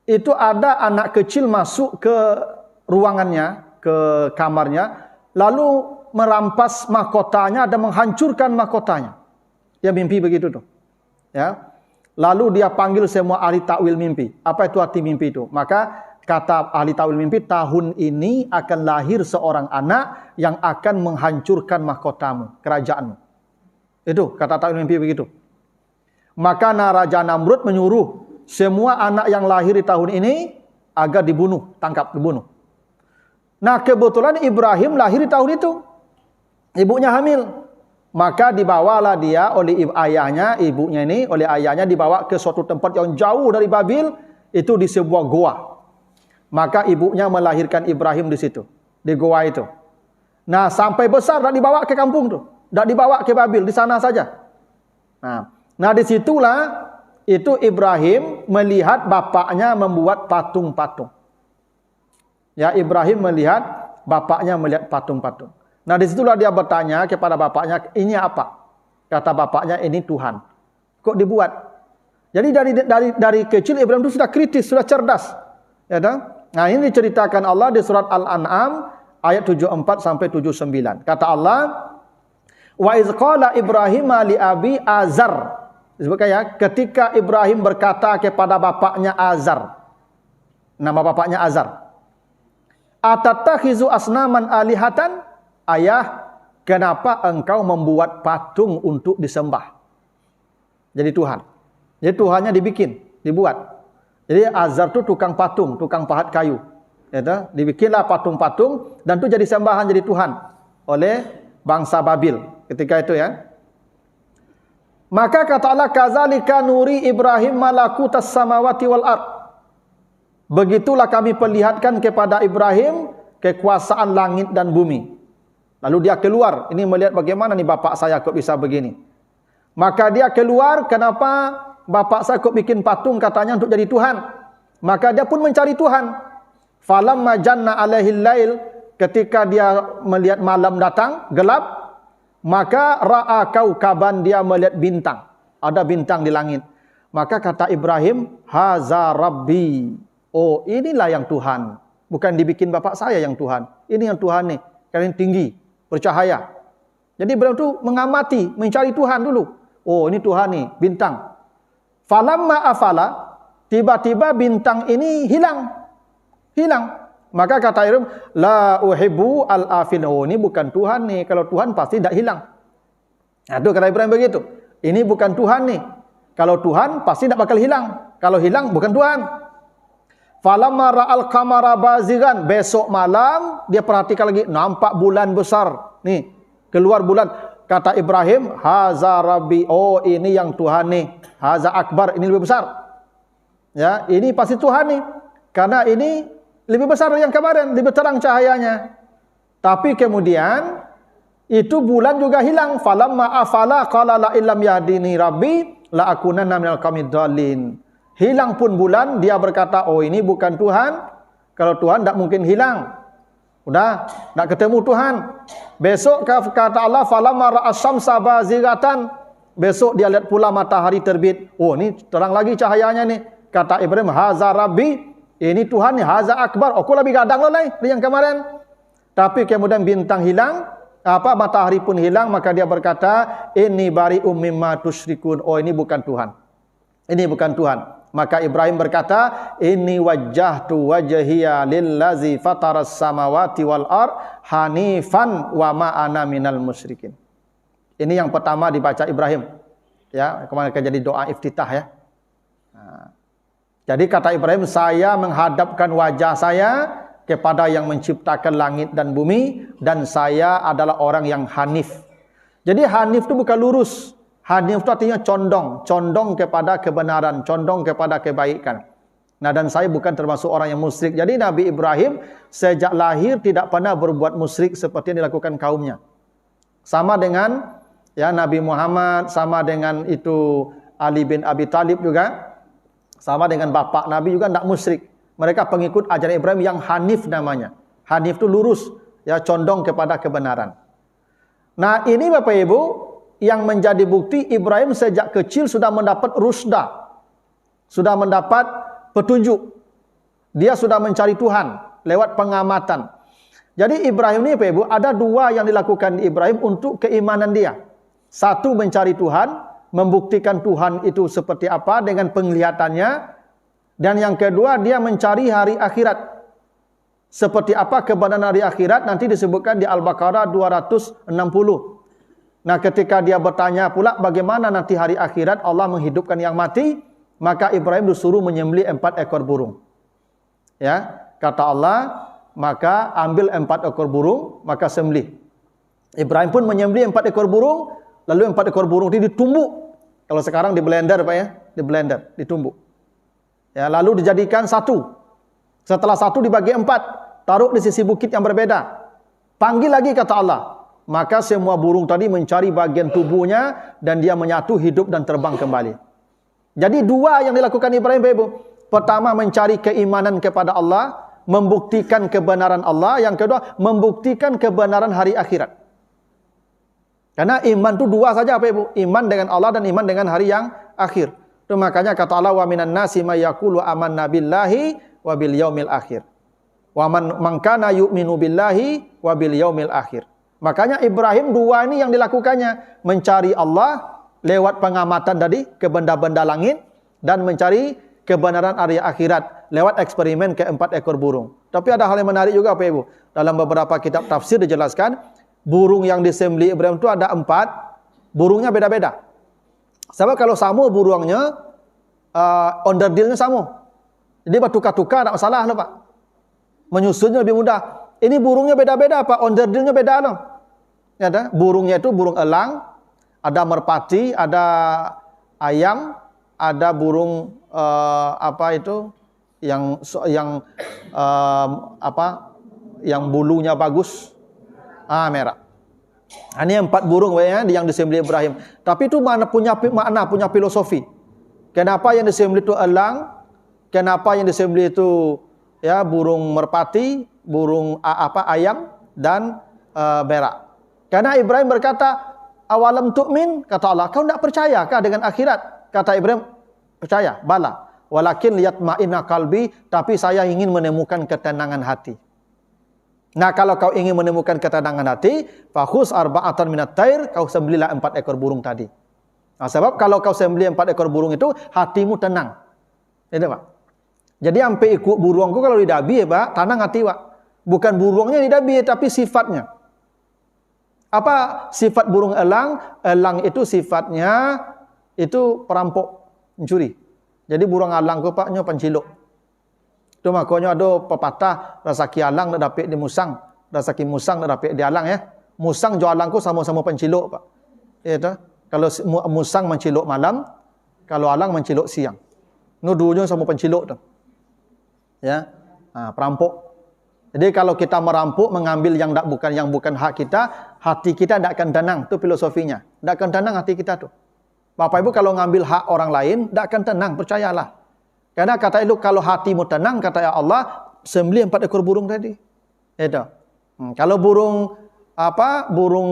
itu ada anak kecil masuk ke ruangannya, ke kamarnya, lalu merampas mahkotanya dan menghancurkan mahkotanya. Dia mimpi begitu tuh. Ya. Lalu dia panggil semua ahli takwil mimpi. Apa itu arti mimpi itu? Maka kata ahli takwil mimpi, tahun ini akan lahir seorang anak yang akan menghancurkan mahkotamu, kerajaanmu. Itu kata takwil mimpi begitu. Maka Raja Namrud menyuruh semua anak yang lahir di tahun ini agar dibunuh, tangkap, dibunuh. Nah, kebetulan Ibrahim lahir di tahun itu. Ibunya hamil. Maka dibawalah dia oleh ayahnya, ibunya ini, oleh ayahnya dibawa ke suatu tempat yang jauh dari Babil, itu di sebuah goa. Maka ibunya melahirkan Ibrahim di situ, di goa itu. Nah, sampai besar tak dibawa ke kampung tu. Tak dibawa ke Babil, di sana saja. Nah disitulah itu Ibrahim melihat bapaknya membuat patung-patung. Ya, Ibrahim melihat bapaknya melihat patung-patung. Nah disitulah dia bertanya kepada bapaknya, ini apa? Kata bapaknya, ini Tuhan. Kok dibuat? Jadi dari kecil Ibrahim itu sudah kritis, sudah cerdas. Ya, nah ini diceritakan Allah di surat Al-An'am ayat 74 sampai 79. Kata Allah, wa iz qala Ibrahim li abi Azar. Disebutkan ya, ketika Ibrahim berkata kepada bapaknya Azar. Nama bapaknya Azar. Atatakhizu asnaman alihatan? Ayah, kenapa engkau membuat patung untuk disembah? Jadi Tuhan. Jadi Tuhannya dibuat. Jadi Azar itu tukang patung, tukang pahat kayu. Ya, dibikinlah patung-patung dan itu jadi sembahan, jadi Tuhan oleh bangsa Babil ketika itu ya. Maka kata Allah, kazalika nuri Ibrahim malakutas samawati wal ard. Begitulah kami perlihatkan kepada Ibrahim kekuasaan langit dan bumi. Lalu dia keluar, ini melihat bagaimana nih bapak saya kok bisa begini. Maka dia keluar, kenapa bapak saya kok bikin patung katanya untuk jadi Tuhan. Maka dia pun mencari Tuhan. Falamma janna alaihil lail, ketika dia melihat malam datang, gelap, maka ra'a kaukaban, dia melihat bintang. Ada bintang di langit. Maka kata Ibrahim, haza rabbi. Oh, inilah yang Tuhan. Bukan dibikin bapak saya yang Tuhan. Ini yang Tuhan nih. Karena tinggi, bercahaya. Jadi Ibrahim itu mengamati, mencari Tuhan dulu. Oh, ini Tuhan nih, bintang. Falamma afala, tiba-tiba bintang ini hilang. Maka kata Ibrahim, la uhibbu al-afin. Oh, ini bukan Tuhan nih. Kalau Tuhan pasti tidak hilang. Nah, itu kata Ibrahim begitu. Ini bukan Tuhan nih. Kalau Tuhan pasti tidak bakal hilang. Kalau hilang bukan Tuhan. Falamma ra'al qamara bazigan. Besok malam dia perhatikan lagi, nampak bulan besar. Nih, keluar bulan. Kata Ibrahim, haza rabbi. Oh, ini yang Tuhan nih. Haza akbar, ini lebih besar. Ya, ini pasti Tuhan nih. Karena ini lebih besar dari yang kemarin, lebih terang cahayanya. Tapi kemudian itu bulan juga hilang. Falamma afala qala la illam yahdini rabbi la akunanna minal qawmid dhalin. Hilang pun bulan, dia berkata, oh ini bukan Tuhan. Kalau Tuhan tidak mungkin hilang. Udah, tidak ketemu Tuhan. Besok kata Allah, falamma ra'a syamsa bazighatan. Besok dia lihat pula matahari terbit. Oh ini terang lagi cahayanya nih. Kata Ibrahim, haza rabbi. Ini Tuhan ni, haza akbar. Aku lebih gadang lah dari yang kemarin. Tapi kemudian bintang hilang, matahari pun hilang, maka dia berkata, inni bari'um mimma tusyrikun. Oh, ini bukan Tuhan. Ini bukan Tuhan. Maka Ibrahim berkata, inni wajjahtu wajhiya lillazi fataras samawati wal ard hanifan wa ma ana minal musyrikin. Ini yang pertama dibaca Ibrahim. Ya, kemarin jadi doa iftitah ya. Jadi kata Ibrahim, saya menghadapkan wajah saya kepada yang menciptakan langit dan bumi, dan saya adalah orang yang hanif. Jadi hanif itu bukan lurus. Hanif itu artinya condong kepada kebenaran, condong kepada kebaikan. Nah, dan saya bukan termasuk orang yang musyrik. Jadi Nabi Ibrahim sejak lahir tidak pernah berbuat musyrik seperti yang dilakukan kaumnya. Sama dengan ya Nabi Muhammad, sama dengan itu Ali bin Abi Thalib juga. Sama dengan bapak Nabi juga tidak musyrik. Mereka pengikut ajaran Ibrahim yang hanif namanya. Hanif itu lurus, ya condong kepada kebenaran. Nah, ini Bapak Ibu yang menjadi bukti Ibrahim sejak kecil sudah mendapat rusda. Sudah mendapat petunjuk. Dia sudah mencari Tuhan lewat pengamatan. Jadi Ibrahim ini Bapak Ibu ada dua yang dilakukan Ibrahim untuk keimanan dia. Satu, mencari Tuhan, membuktikan Tuhan itu seperti apa dengan penglihatannya, dan yang kedua dia mencari hari akhirat. Seperti apa kebenaran hari akhirat nanti disebutkan di Al-Baqarah 260. Nah, ketika dia bertanya pula bagaimana nanti hari akhirat Allah menghidupkan yang mati, maka Ibrahim disuruh menyembelih 4 ekor burung. Ya, kata Allah, maka ambil 4 ekor burung, maka sembelih. Ibrahim pun menyembelih 4 ekor burung. Lalu 4 ekor burung itu ditumbuk. Kalau sekarang di blender Pak ya, di blender, ditumbuk. Ya, lalu dijadikan satu Setelah satu dibagi 4, taruh di sisi bukit yang berbeda. Panggil lagi kata Allah. Maka semua burung tadi mencari bagian tubuhnya dan dia menyatu, hidup dan terbang kembali. Jadi 2 yang dilakukan Ibrahim, Ibu. Pertama, mencari keimanan kepada Allah, membuktikan kebenaran Allah. Yang kedua, membuktikan kebenaran hari akhirat. Karena iman itu 2 saja, Ibu. Iman dengan Allah dan iman dengan hari yang akhir. Itu makanya kata Allah, wa minan nasi may yaqulu amanna billahi wa bil yaumil akhir. Wa man kana yu'minu billahi wa bil yaumil akhir. Makanya Ibrahim 2 ini yang dilakukannya, mencari Allah lewat pengamatan tadi ke benda-benda langit dan mencari kebenaran hari akhirat lewat eksperimen ke-4 ekor burung. Tapi ada hal yang menarik juga, Pak Ibu. Dalam beberapa kitab tafsir dijelaskan, burung yang disembelih Ibrahim itu ada 4, burungnya beda-beda. Sebab kalau sama burungnya, onderdilnya sama. Jadi bertukar-tukar, tak masalah lah, Pak. Menyusunnya lebih mudah. Ini burungnya beda-beda, Pak. Onderdilnya beda loh. Ya, ada burungnya itu burung elang, ada merpati, ada ayam, ada burung yang bulunya bagus, merah. Ini 4 burung ya, yang disembelih Ibrahim. Tapi itu punya makna, punya filosofi. Kenapa yang disembelih itu elang? Kenapa yang disembelih itu ya burung merpati, burung ayam dan berak? Karena Ibrahim berkata, awalam tu'min, kata Allah, kau tidak percayakah dengan akhirat? Kata Ibrahim, percaya, bala. Walakin liyatma'inna qalbi, tapi saya ingin menemukan ketenangan hati. Nah, kalau kau ingin menemukan ketenangan hati, fakhus arba'atan minat tair, kau sembelihlah 4 ekor burung tadi. Nah, sebab kalau kau sembelih 4 ekor burung itu, hatimu tenang. Itu, Pak. Jadi sampai ikut burungku kalau didabi, ya, Pak, tenang hati, Pak. Bukan burungnya didabi, tapi sifatnya. Apa sifat burung elang? Elang itu sifatnya itu perampok, mencuri. Jadi burung elang ku, Pak, nyo penciluk. Itu makanya ada pepatah, rasaki alang dak dapat di musang, rasaki musang dak dapat di alang ya. Musang jo alangku sama-sama penciluk, Pak. Itu. Kalau musang menciluk malam, kalau alang menciluk siang. Nuduhnya sama penciluk tu. Ya. Perampok. Jadi kalau kita merampok, mengambil yang bukan hak kita, hati kita tidak akan tenang. Itu filosofinya. Tidak akan tenang hati kita tu. Bapak Ibu kalau ngambil hak orang lain, tidak akan tenang, percayalah. Karena kata itu, kalau hatimu tenang, kata Allah, sembelih 4 ekor burung tadi. Itu. Kalau burung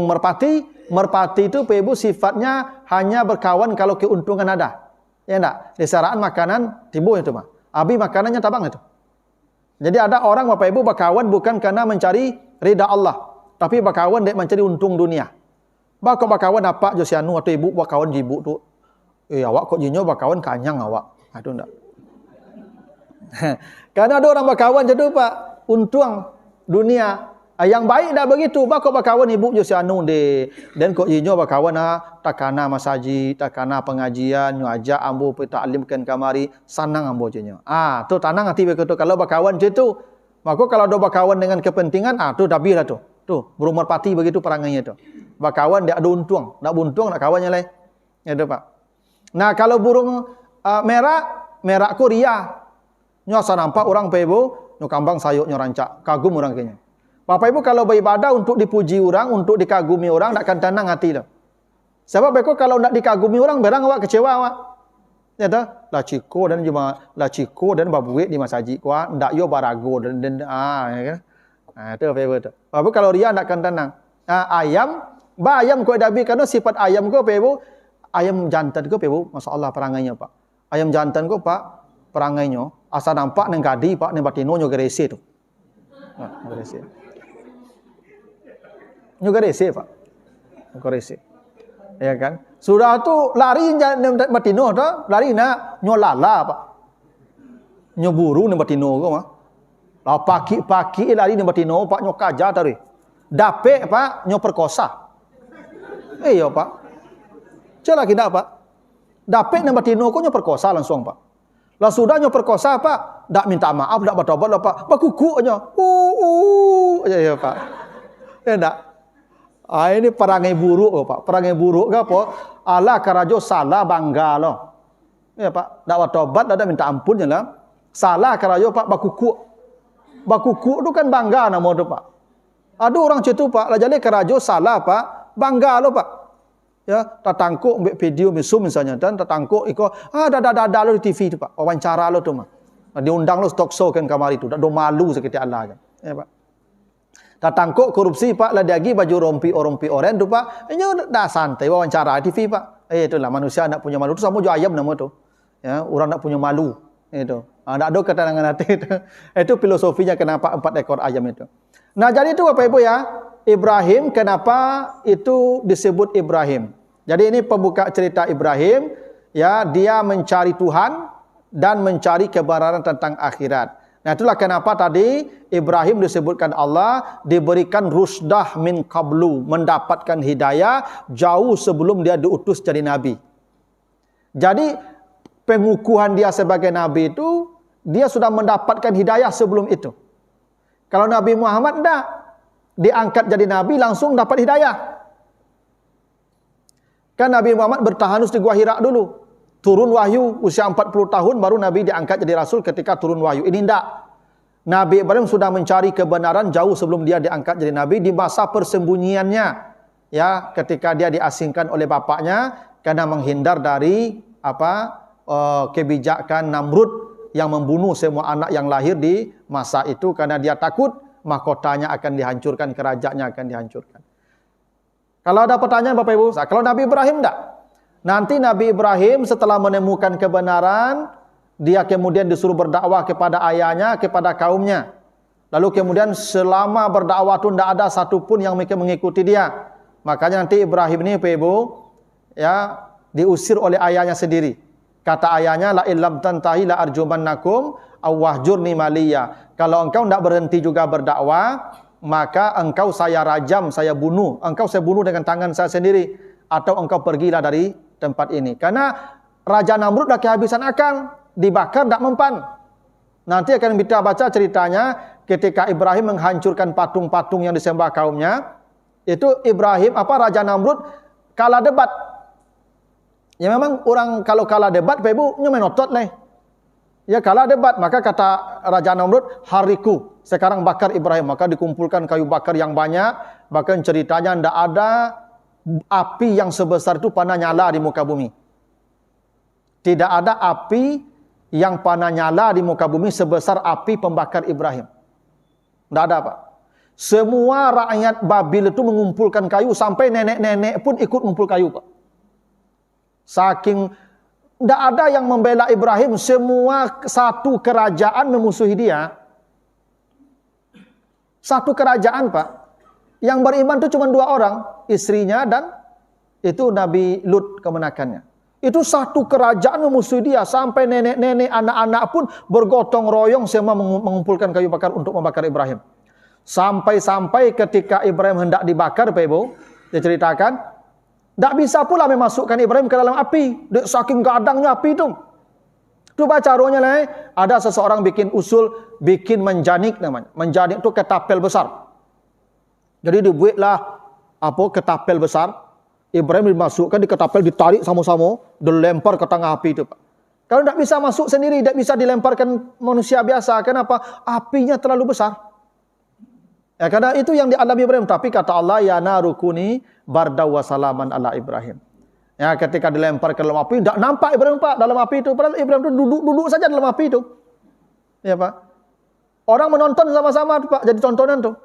merpati itu Bapak Ibu sifatnya hanya berkawan kalau keuntungan ada. Ya enggak? Di saraan makanan tibu itu, Pak. Abi makanannya tabang itu. Jadi ada orang Bapak Ibu berkawan bukan karena mencari ridha Allah, tapi berkawan dek mencari untung dunia. Bakal berkawan apa Josianu atau ibu berkawan ibu tu. Awak kok jinyo berkawan kanyang awak. Aduh enggak. Karena ada orang berkawan jadi Pak, untung dunia. Yang baik dah begitu. Bakal berkawan ibu Josianu de. Dan kok jinyo berkawan takana masaji, takana pengajian, nyu ajak ambo pi taklimkan kamari, sanang ambo jinyo. Tu tanang hati begitu kalau berkawan gitu. Maka kalau ada berkawan dengan kepentingan, tu dah bilah tu. Tu burung merpati begitu perangainya tu. Berkawan dia ada untung, nak buntung nak kawannya lain. Ya tu, Pak. Nah, kalau burung merah ku ria. Nyo asa nampak orang Bapak Ibu, nyo kambang sayuk nyo rancak, kagum orang kayaknya. Bapak Ibu kalau beribadah untuk dipuji orang, untuk dikagumi orang, nak akan tenang hati dah. Sebab Bapak kalau nak dikagumi orang, barang awak kecewa awak. Ya tu, la ciko dan babuik di masaji kuah, ndak yo barago dan ya kan. Tu Bapak Ibu tu. Bapak kalau ria nak akan tenang. Ayam kau dabi karena sifat ayam kau Bapak Ibu, ayam jantan kau Bapak Ibu, masyaallah perangainya, Pak. Ayam jantan kau Pak, perangainya asa nampak nang gadi Pak nang batino nyo gerese tu. Gerese. Nyo gerese Pak. Gerese. Ya kan? Sudah tu lari nang batino tu, lari nak nyo lala Pak. Nyo buru nang batino kau mah. Lah pagi-pagi lari nang batino Pak nyo kaja tadi. Dape Pak nyo perkosa. Iya Pak. Cela kita Pak. Dapat nang batino ko nyo perkosa langsung Pak. Lah sudah nyo perkosa Pak, dak minta maaf, dak bertobat lah Pak. Bakukuk nyo. Ya Pak. Ya ndak. Ini perangai buruk Pak. Perangai buruk ke apa? Ala karajo salah bangga loh. Ya Pak, dak bertobat dak minta ampun lah. Salah karajo Pak bakukuk. Bakukuk tu kan bangga nama tu Pak. Ada orang macam tu Pak, lah jadi kerajo salah Pak, bangga lo Pak. Ya, tertangkuk ambil video mesum misalnya dan tertangkuk iko dah lo di TV tu Pak. Wawancara lo tu mah. Diundang lo talk show kan kamari tu, dak do malu seketika Allah aja. Ya Pak. Tertangkuk korupsi Pak, lah diagi baju rompi oren tu Pak. Ini dah santai wawancara TV Pak. Itulah manusia nak punya malu tu sama jo ayam nama tu. Ya, orang nak punya malu. Itu. Tak ada ketenangan hati itu. Itu filosofinya kenapa 4 ekor ayam itu. Nah, jadi itu Bapak Ibu ya. Ibrahim, kenapa itu disebut Ibrahim? Jadi ini pembuka cerita Ibrahim, ya, dia mencari Tuhan dan mencari kebenaran tentang akhirat. Nah, itulah kenapa tadi Ibrahim disebutkan Allah diberikan rusdah min qablu, mendapatkan hidayah jauh sebelum dia diutus jadi nabi. Jadi pengukuhan dia sebagai nabi itu dia sudah mendapatkan hidayah sebelum itu. Kalau Nabi Muhammad enggak diangkat jadi nabi langsung dapat hidayah. Kan Nabi Muhammad bertahanus di Gua Hira dulu. Turun wahyu usia 40 tahun baru Nabi diangkat jadi rasul ketika turun wahyu. Ini enggak. Nabi Ibrahim sudah mencari kebenaran jauh sebelum dia diangkat jadi nabi di masa persembunyiannya. Ya, ketika dia diasingkan oleh bapaknya karena menghindar dari kebijakan Namrud yang membunuh semua anak yang lahir di masa itu karena dia takut mahkotanya akan dihancurkan, kerajaannya akan dihancurkan. Kalau ada pertanyaan Bapak Ibu, kalau Nabi Ibrahim enggak? Nanti Nabi Ibrahim setelah menemukan kebenaran, dia kemudian disuruh berdakwah kepada ayahnya, kepada kaumnya. Lalu kemudian selama berdakwah itu enggak ada satupun yang mengikuti dia. Makanya nanti Ibrahim ini Bapak Ibu, ya, diusir oleh ayahnya sendiri. Kata ayahnya, la illam tantahi la arjumannakum awwahjurni maliya. Kalau engkau tidak berhenti juga berdakwah, maka engkau saya rajam, saya bunuh. Engkau saya bunuh dengan tangan saya sendiri. Atau engkau pergilah dari tempat ini. Karena Raja Namrud dah kehabisan akal. Dibakar tak mempan. Nanti akan kita baca ceritanya ketika Ibrahim menghancurkan patung-patung yang disembah kaumnya. Itu Ibrahim, Raja Namrud kalah debat. Ya memang orang kalau kalah debat, Bapak Ibu, menotot lah. Ya kalah debat, maka kata Raja Namrud, hariku, sekarang bakar Ibrahim. Maka dikumpulkan kayu bakar yang banyak, bahkan ceritanya tidak ada api yang sebesar itu pernah nyala di muka bumi. Tidak ada api yang pernah nyala di muka bumi sebesar api pembakar Ibrahim. Tidak ada Pak. Semua rakyat Babil itu mengumpulkan kayu, sampai nenek-nenek pun ikut mengumpul kayu Pak. Saking tidak ada yang membela Ibrahim, semua satu kerajaan memusuhi dia. Satu kerajaan Pak. Yang beriman itu cuma 2 orang, istrinya dan itu Nabi Lut kemenakannya. Itu satu kerajaan memusuhi dia, sampai nenek-nenek, anak-anak pun bergotong royong semua mengumpulkan kayu bakar untuk membakar Ibrahim. Sampai-sampai ketika Ibrahim hendak dibakar, Pak Ibu, diceritakan tak bisa pula memasukkan Ibrahim ke dalam api. Saking gadangnya api itu. Itu caranya lah. Ada seseorang bikin usul, bikin menjanik namanya. Menjanik itu ketapel besar. Jadi dibuatlah ketapel besar. Ibrahim dimasukkan di ketapel, ditarik sama-sama, dilempar ke tengah api itu Pak. Kalau tidak bisa masuk sendiri, tidak bisa dilemparkan manusia biasa. Kenapa? Apinya terlalu besar. Ya, karena itu yang dialami Ibrahim. Tapi kata Allah, ya narukuni bardaw wa salaman ala Ibrahim. Ya, ketika dilempar ke dalam api, tidak nampak Ibrahim Pak dalam api itu. Padahal Ibrahim itu duduk saja dalam api itu. Ya Pak. Orang menonton sama-sama Pak, jadi tontonan tuh.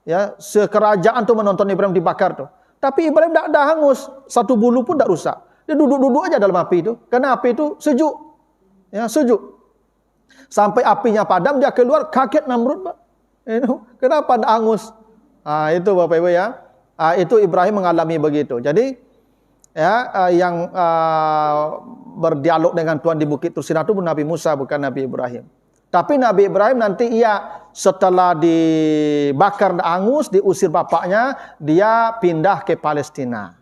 Ya, sekerajaan tuh menonton Ibrahim dibakar tuh. Tapi Ibrahim tidak ada hangus, satu bulu pun tidak rusak. Dia duduk-duduk aja dalam api itu. Karena api itu sejuk. Ya, sejuk. Sampai apinya padam, dia keluar, kaget Namrud Pak. Kenapa tidak hangus? Itu Bapak Ibu ya. Itu Ibrahim mengalami begitu. Jadi ya, yang berdialog dengan Tuhan di Bukit Tursina itu Nabi Musa, bukan Nabi Ibrahim. Tapi Nabi Ibrahim nanti setelah dibakar hangus, diusir bapaknya, dia pindah ke Palestina.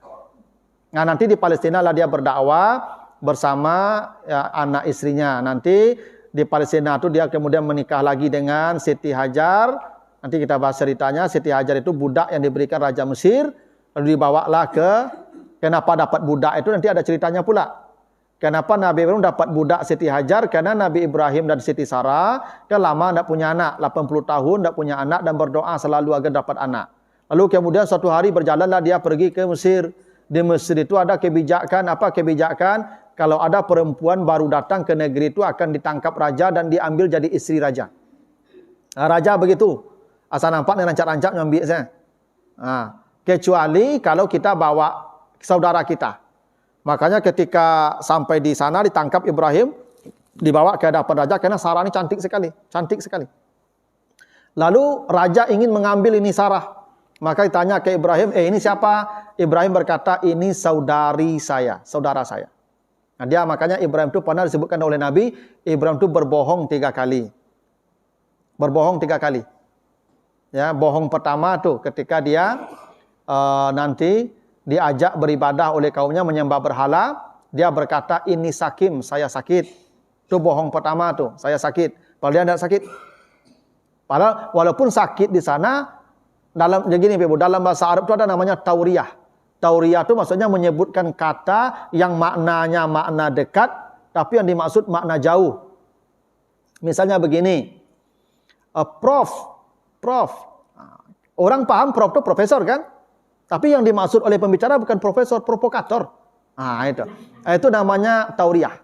Nah, nanti di Palestina lah dia berdakwah bersama ya, anak istrinya. Nanti di Palestina itu dia kemudian menikah lagi dengan Siti Hajar. Nanti kita bahas ceritanya. Siti Hajar itu budak yang diberikan Raja Mesir, lalu dibawalah kenapa dapat budak itu nanti ada ceritanya pula. Kenapa Nabi Ibrahim dapat budak Siti Hajar? Karena Nabi Ibrahim dan Siti Sarah kan lama tidak punya anak, 80 tahun tidak punya anak dan berdoa selalu agar dapat anak. Lalu kemudian suatu hari berjalanlah dia pergi ke Mesir. Di Mesir itu ada kebijakan, apa kebijakan? Kalau ada perempuan baru datang ke negeri itu akan ditangkap raja dan diambil jadi istri raja. Nah, raja begitu. Asal nampak ni rancak-rancak ngambil saya. Kecuali kalau kita bawa saudara kita. Makanya ketika sampai di sana ditangkap Ibrahim, dibawa ke hadapan raja karena Sarah ini cantik sekali. Lalu raja ingin mengambil ini Sarah. Maka ditanya ke Ibrahim, ini siapa? Ibrahim berkata, ini saudara saya. Nah, makanya Ibrahim itu pernah disebutkan oleh Nabi, Ibrahim itu berbohong 3 kali. Ya, bohong pertama tuh ketika dia nanti diajak beribadah oleh kaumnya menyembah berhala, dia berkata ini sakim, saya sakit. Itu bohong pertama tuh, saya sakit. Padahal dia tidak sakit. Padahal walaupun sakit di sana, dalam bahasa Arab itu ada namanya tauriyah. Tauriyah itu maksudnya menyebutkan kata yang maknanya makna dekat, tapi yang dimaksud makna jauh. Misalnya begini, prof. Orang paham prof itu profesor kan? Tapi yang dimaksud oleh pembicara bukan profesor, provokator. Itu namanya tauriyah.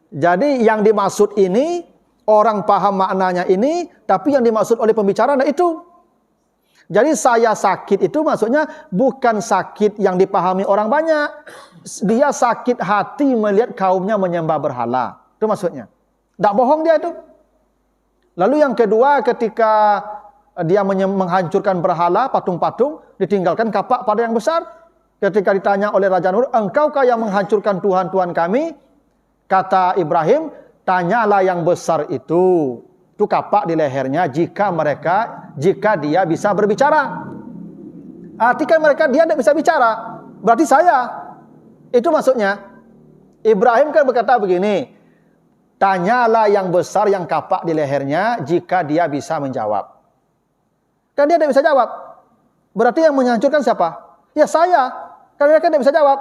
Jadi yang dimaksud ini, orang paham maknanya ini, tapi yang dimaksud oleh pembicara itu. Jadi saya sakit itu maksudnya bukan sakit yang dipahami orang banyak. Dia sakit hati melihat kaumnya menyembah berhala. Itu maksudnya. Tak bohong dia itu. Lalu yang kedua ketika dia menghancurkan berhala, patung-patung, ditinggalkan kapak pada yang besar. Ketika ditanya oleh Raja Nur, engkaukah yang menghancurkan Tuhan-Tuhan kami? Kata Ibrahim, tanyalah yang besar itu. Itu kapak di lehernya jika dia bisa berbicara. Artikan dia tidak bisa bicara. Berarti saya. Itu maksudnya. Ibrahim kan berkata begini, tanyalah yang besar yang kapak di lehernya jika dia bisa menjawab. Kan dia tidak bisa jawab. Berarti yang menghancurkan siapa? Ya saya. Karena dia kan tidak bisa jawab.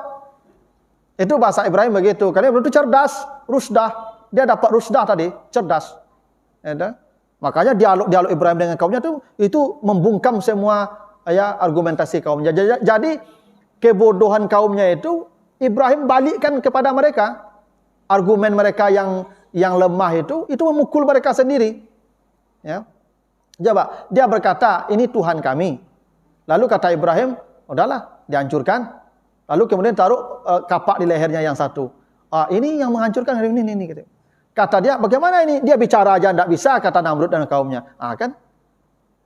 Itu bahasa Ibrahim begitu. Karena Ibrahim itu cerdas, rusdah. Dia dapat rusdah tadi, cerdas. Ya, makanya dialog Ibrahim dengan kaumnya itu membungkam semua argumentasi kaumnya. Jadi kebodohan kaumnya itu Ibrahim balikkan kepada mereka. Argumen mereka yang lemah itu memukul mereka sendiri. Ya. Coba, dia berkata, ini Tuhan kami. Lalu kata Ibrahim, udahlah, dihancurkan. Lalu kemudian taruh kapak di lehernya yang satu. Ini yang menghancurkan hari ini. Gitu. Kata dia, bagaimana ini? Dia bicara aja tidak bisa, kata Namrud dan kaumnya. Kan?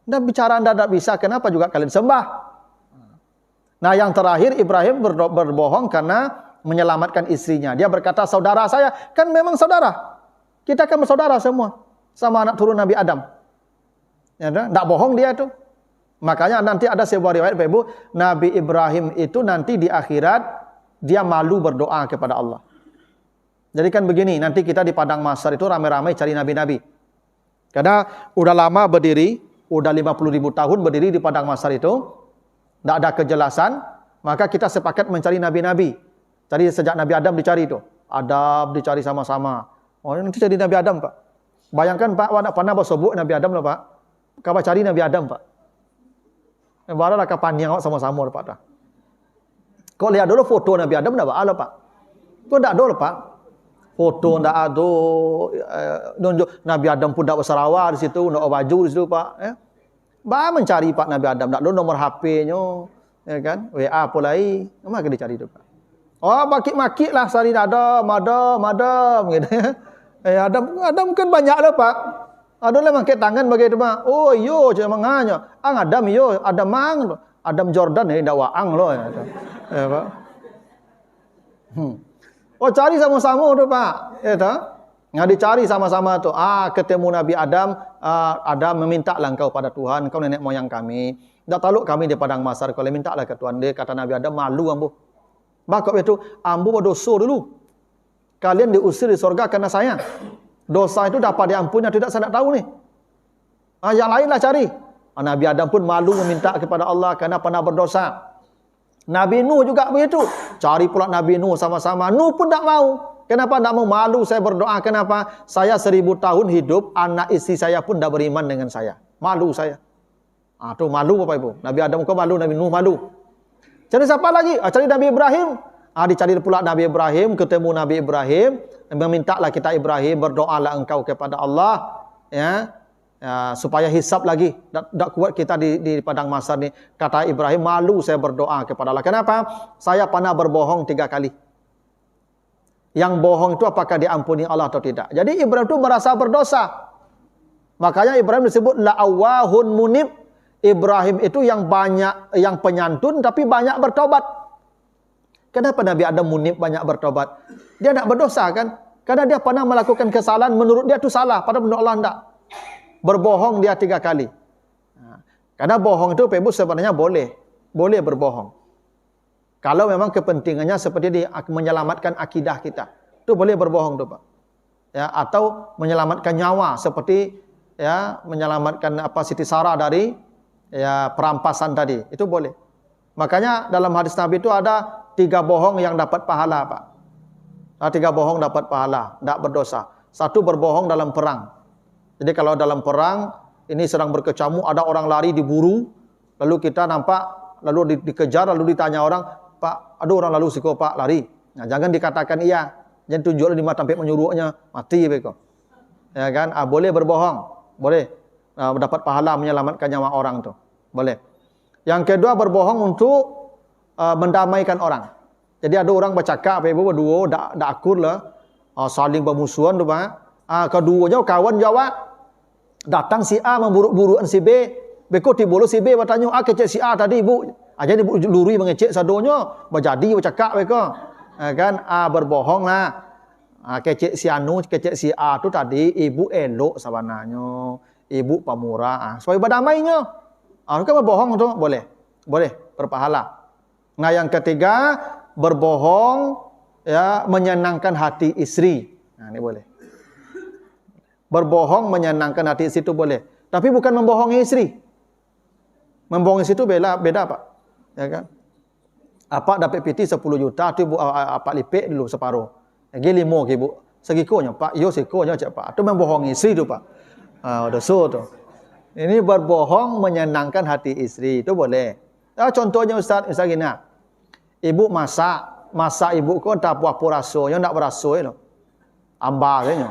Dan bicara anda tidak bisa, kenapa juga kalian sembah? Nah, yang terakhir Ibrahim berbohong karena menyelamatkan istrinya. Dia berkata, saudara saya. Kan memang saudara. Kita kan bersaudara semua. Sama anak turun Nabi Adam. Ya, tidak bohong dia itu. Makanya nanti ada sebuah riwayat Ibu, Nabi Ibrahim itu nanti di akhirat dia malu berdoa kepada Allah. Jadi kan begini, nanti kita di padang mahsyar itu ramai-ramai cari nabi-nabi. Karena udah lama berdiri, udah 50.000 tahun berdiri di padang mahsyar itu, tidak ada kejelasan, maka kita sepakat mencari nabi-nabi. Cari sejak Nabi Adam dicari itu. Adam dicari sama-sama. Nanti cari Nabi Adam, Pak. Bayangkan Pak, tidak pernah bersobok Nabi Adam loh Pak. Kau cari Nabi Adam, Pak. Barulah kau pandang sama-sama, Pak. Kau lihat dulu foto Nabi Adam, tidak ada, Pak. Kau tidak ada, Pak. Foto tidak ada. Nunjuk Nabi Adam pun tidak bersarawa di situ, tidak baju di situ, Pak. Bah mencari Pak Nabi Adam, tidak ada nomor HP-nya, ya kan? WA pulai, maka dicari itu, Pak. Maki-maki lah, sari Adam, gitu. Adam kan banyak lah, Pak. Ada lah mangkit tangan bagi itu mah. Oh iyo cuma manganya. Adam iyo, Adam Jordan ndak waang loh. Ya, Pak. Cari sama-sama tu Pak. Ya ta? Dicari sama-sama tu. Ketemu Nabi Adam, Adam meminta lah engkau pada Tuhan, engkau nenek moyang kami. Dak taluk kami di padang mahsyar, kalau minta lah ke Tuhan. Dia kata Nabi Adam, malu ambu. Bakok itu, ambu berdosa dulu. Kalian diusir di surga karena saya. Dosa itu dapat diampuni, tidak saya tak tahu nih. Yang lainlah cari. Nabi Adam pun malu meminta kepada Allah karena pernah berdosa. Nabi Nuh juga begitu. Cari pula Nabi Nuh sama-sama. Nuh pun tak mau. Kenapa tidak mau malu saya berdoa? Kenapa? Saya 1000 tahun hidup, anak istri saya pun tidak beriman dengan saya. Malu saya. Tuh malu Bapak Ibu. Nabi Adam kau malu, Nabi Nuh malu. Cari siapa lagi? Cari Nabi Ibrahim. Dicari pula Nabi Ibrahim, ketemu Nabi Ibrahim. Memintalah kita Ibrahim, berdoalah engkau kepada Allah. Supaya hisab lagi. Tak kuat kita di padang mahsyar ni. Kata Ibrahim, malu saya berdoa kepada Allah. Kenapa? Saya pernah berbohong 3 kali. Yang bohong itu apakah diampuni Allah atau tidak. Jadi Ibrahim itu merasa berdosa. Makanya Ibrahim disebut la'awahun munib. Ibrahim itu yang banyak, yang penyantun tapi banyak bertobat. Kenapa Nabi Adam munib banyak bertobat? Dia tidak berdosa kan? Karena dia pernah melakukan kesalahan menurut dia itu salah. Padahal menurut Allah tidak. Berbohong dia 3 kali. Karena bohong itu Ibu sebenarnya boleh. Boleh berbohong. Kalau memang kepentingannya seperti di menyelamatkan akidah kita. Itu boleh berbohong tu Pak. Atau menyelamatkan nyawa seperti menyelamatkan Siti Sarah dari perampasan tadi. Itu boleh. Makanya dalam hadis Nabi itu ada 3 bohong yang dapat pahala Pak. 3 bohong dapat pahala, tidak berdosa. 1 berbohong dalam perang. Jadi kalau dalam perang ini sedang berkecamuk, ada orang lari diburu, lalu kita nampak, lalu dikejar, lalu ditanya orang, Pak, ada orang lalu siko Pak lari. Jangan dikatakan iya. Jangan tunjuklah di mata sampai menyuruhnya mati beko. Ya kan? Boleh berbohong. Boleh. Dapat pahala menyelamatkan nyawa orang tu. Boleh. Yang kedua berbohong untuk mendamaikan orang. Jadi ada orang bercakap Ibu berdua dak akur lah. Saling bermusuhan tu Pak. Keduanya kawan jawab. Datang si A memburuk-burukan si B. Beko tibulu si B bertanya, kecek si A tadi Ibu. Jadi Ibu luri mengecek sadonyo, berjadi bercakap beko. Kan berbohong lah. Kecek si Anu, kecek si A tu tadi Ibu elok sebenarnya. Ibu pemurah. Supaya berdamainya. Kan berbohong tu boleh. Boleh berpahala. Nah yang ketiga berbohong menyenangkan hati istri. Ini boleh. Berbohong menyenangkan hati istri itu boleh. Tapi bukan membohongi istri. Membohongi istri itu beda Pak. Ya kan? Apa dapat PT 10 juta tu Ibu apa lipik dulu separuh. Lagi 5 ke Ibu. Segikonya Pak, yo segikonya cak Pak. Itu membohongi istri tu Pak. Dosa tu. Ini berbohong menyenangkan hati istri itu boleh. Contohnya Ustaz gini. Ibu masak Ibu kau tak puas rasanya, ndak berasa itu. Amba katanya.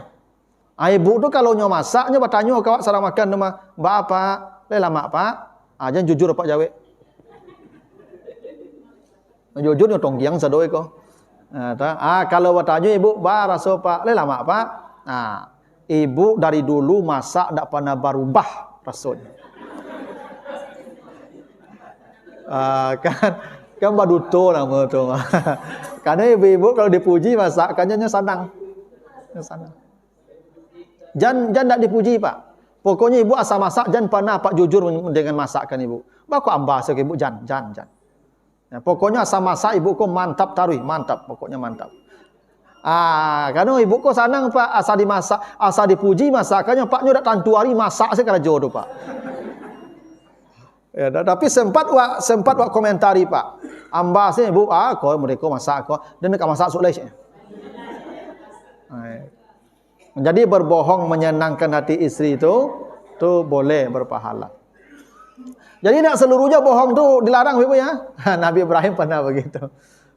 Ibu tu kalau nyo masaknya bertanya kawak sarang makan rumah, "Mbak apa?" "Lama Pak." Jangan jujur Pak jawab. Jujur nyo tonggiang sadoi ko. Kalau bertanya Ibu, "Ba rasa Pak?" "Lama Pak." Ibu dari dulu masak ndak pernah berubah rasanya. Kan baduto nama tu. Karena ibu-ibu kalau dipuji masakannya senang. Jangan tak dipuji Pak. Pokoknya Ibu asal masak jangan pernah Pak jujur dengan masakan Ibu. Baku ambas ke Ibu jangan. Pokoknya asal masak Ibu kau mantap tarui, mantap, pokoknya mantap. Karena Ibu kau senang Pak asal dimasak, asal dipuji masakannya Paknya dak tantu hari masak sekali jodoh Pak. Tapi sempat wak komentari Pak. Ambasnya Ibu, kau mereka masak kau dan nak masak sulai. Jadi berbohong menyenangkan hati istri itu boleh berpahala. Jadi tidak seluruhnya bohong tu dilarang Ibu ya. Nabi Ibrahim pernah begitu.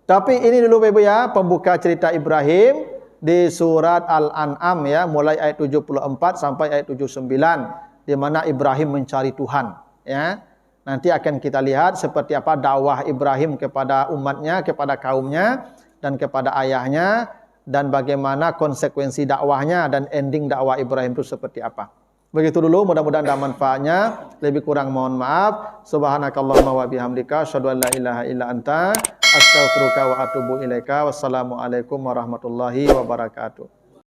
Tapi ini dulu Ibu ya, pembuka cerita Ibrahim di surat Al-An'am ya, mulai ayat 74 sampai ayat 79 di mana Ibrahim mencari Tuhan ya. Nanti akan kita lihat seperti apa dakwah Ibrahim kepada umatnya, kepada kaumnya dan kepada ayahnya. Dan bagaimana konsekuensi dakwahnya dan ending dakwah Ibrahim itu seperti apa. Begitu dulu, mudah-mudahan ada manfaatnya. Lebih kurang mohon maaf. Subhanakallahumma wa bihamdika asyhadu an la ilaha illa anta astaghfiruka wa atubu ilaika. Wassalamualaikum warahmatullahi wabarakatuh.